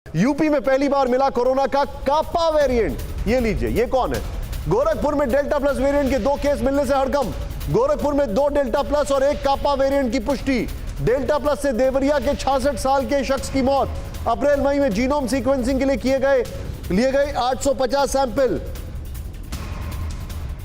UP में पहली बार मिला कोरोना का कापा वेरिएंट। ये लीजिए, ये कौन है? गोरखपुर में डेल्टा प्लस वेरिएंट के 2 केस मिलने से हड़कंप। गोरखपुर में 2 डेल्टा प्लस और 1 कापा वेरिएंट की पुष्टि। डेल्टा प्लस से देवरिया के 66 साल के शख्स की मौत। अप्रैल मई में जीनोम सीक्वेंसिंग के लिए लिए गए 850 सैंपल।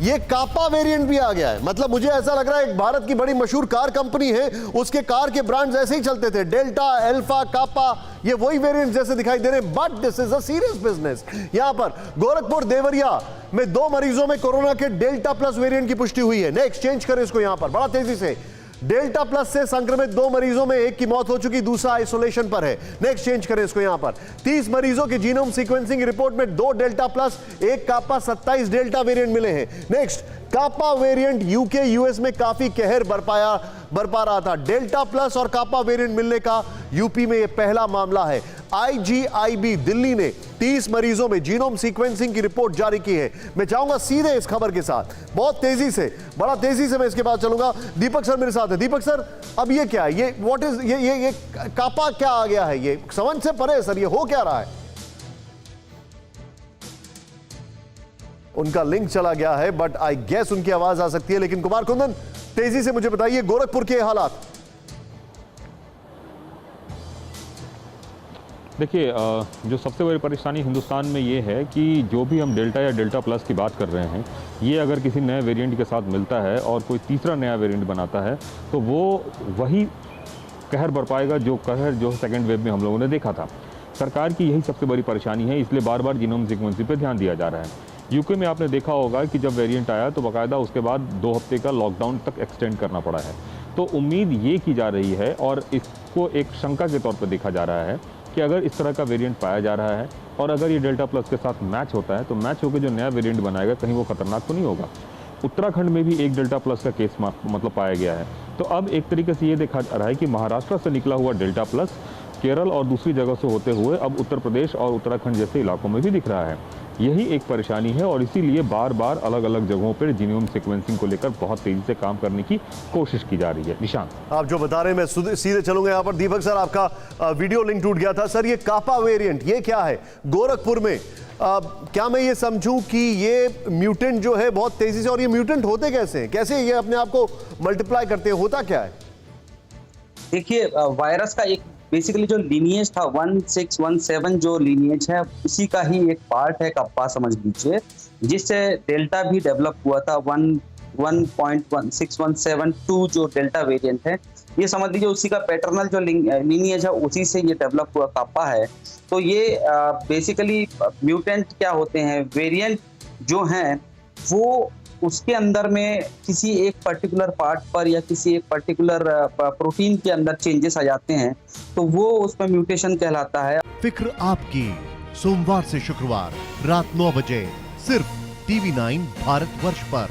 ये कापा वेरिएंट भी आ गया है। मतलब मुझे ऐसा लग रहा है एक भारत की बड़ी मशहूर कार कंपनी है, उसके कार के ब्रांड्स ऐसे ही चलते थे, डेल्टा, अल्फा, कापा, ये वही वेरिएंट जैसे दिखाई दे रहे हैं। But this is a serious business. यहां पर गोरखपुर देवरिया में 2 मरीजों में कोरोना के डेल्टा प्लस वेरिएंट की पुष्टि हुई है। नेक्स्ट चेंज करें इसको यहां पर बड़ा तेजी से। डेल्टा प्लस से संक्रमित 2 मरीजों में 1 की मौत हो चुकी, दूसरा आइसोलेशन पर है। नेक्स्ट चेंज करें इसको यहां पर। 30 मरीजों की जीनोम सीक्वेंसिंग रिपोर्ट में 2 डेल्टा प्लस 1 कापा 27 डेल्टा वेरिएंट मिले हैं। नेक्स्ट, कापा वेरिएंट यूके यूएस में काफी कहर बरपा रहा था। डेल्टा प्लस और कापा वेरिएंट मिलने का यूपी में यह पहला मामला है। आईजीआईबी दिल्ली ने 30 मरीजों में जीनोम सीक्वेंसिंग की रिपोर्ट जारी की है। मैं चाहूंगा सीधे इस खबर के साथ बहुत तेजी से, बड़ा तेजी से मैं इसके बाद चलूंगा। दीपक सर मेरे साथ है। दीपक सर, अब ये क्या है? ये व्हाट इज ये कापा क्या आ गया है? ये समझ से परे सर, ये हो क्या रहा है? उनका लिंक चला गया है, बट आई गेस उनकी आवाज आ सकती है। लेकिन कुमार कुंदन, तेजी से मुझे बताइए गोरखपुर के हालात। देखिए, जो सबसे बड़ी परेशानी हिंदुस्तान में ये है कि जो भी हम डेल्टा या डेल्टा प्लस की बात कर रहे हैं, ये अगर किसी नए वेरिएंट के साथ मिलता है और कोई तीसरा नया वेरिएंट बनाता है तो वो वही कहर बरपाएगा जो सेकेंड वेव में हम लोगों ने देखा था। सरकार की यही सबसे बड़ी परेशानी है, इसलिए बार बार जीनोम सीक्वेंसिंग पे ध्यान दिया जा रहा है। यूके में आपने देखा होगा कि जब वेरिएंट आया तो बाकायदा उसके बाद 2 हफ्ते का लॉकडाउन तक एक्सटेंड करना पड़ा है। तो उम्मीद ये की जा रही है और इसको एक शंका के तौर पर देखा जा रहा है कि अगर इस तरह का वेरिएंट पाया जा रहा है और अगर ये डेल्टा प्लस के साथ मैच होता है तो मैच होकर जो नया वेरिएंट बनाएगा कहीं वो खतरनाक तो नहीं होगा। उत्तराखंड में भी 1 डेल्टा प्लस का केस मतलब पाया गया है। तो अब एक तरीके से ये देखा जा रहा है कि महाराष्ट्र से निकला हुआ डेल्टा प्लस केरल और दूसरी जगह से होते हुए अब उत्तर प्रदेश और उत्तराखंड जैसे इलाकों में भी दिख रहा है। यही एक परेशानी है और इसीलिए बार बार अलग अलग जगहों पर जीनोम सीक्वेंसिंग को लेकर बहुत तेजी से काम करने की कोशिश की जा रही है। निशांत, आप जो बता रहे हैं मैं सीधे चलूंगा यहाँ पर। दीपक सर, आपका वीडियो लिंक टूट गया था। सर, ये कापा वेरिएंट ये क्या है गोरखपुर में? क्या मैं ये समझूं कि ये म्यूटेंट जो है बहुत तेजी से, और ये म्यूटेंट होते कैसे हैं? कैसे ये अपने आप को मल्टीप्लाई करते हैं? होता क्या है? देखिए, वायरस का एक बेसिकली जो लीनिएज था 1617 जो लीनिएज है उसी का ही एक पार्ट है कप्पा, समझ लीजिए, जिससे डेल्टा भी डेवलप हुआ था। 1.16172 जो डेल्टा वेरिएंट है, ये समझ लीजिए उसी का पैटर्नल जो लीनिएज है उसी से ये डेवलप हुआ कापा है। तो ये बेसिकली म्यूटेंट क्या होते हैं, वेरिएंट जो हैं वो उसके अंदर में किसी एक पर्टिकुलर पार्ट पर या किसी एक पर्टिकुलर प्रोटीन के अंदर चेंजेस आ जाते हैं तो वो उसमें म्यूटेशन कहलाता है। फिक्र आपकी, सोमवार से शुक्रवार रात 9 बजे सिर्फ TV9 भारतवर्ष पर।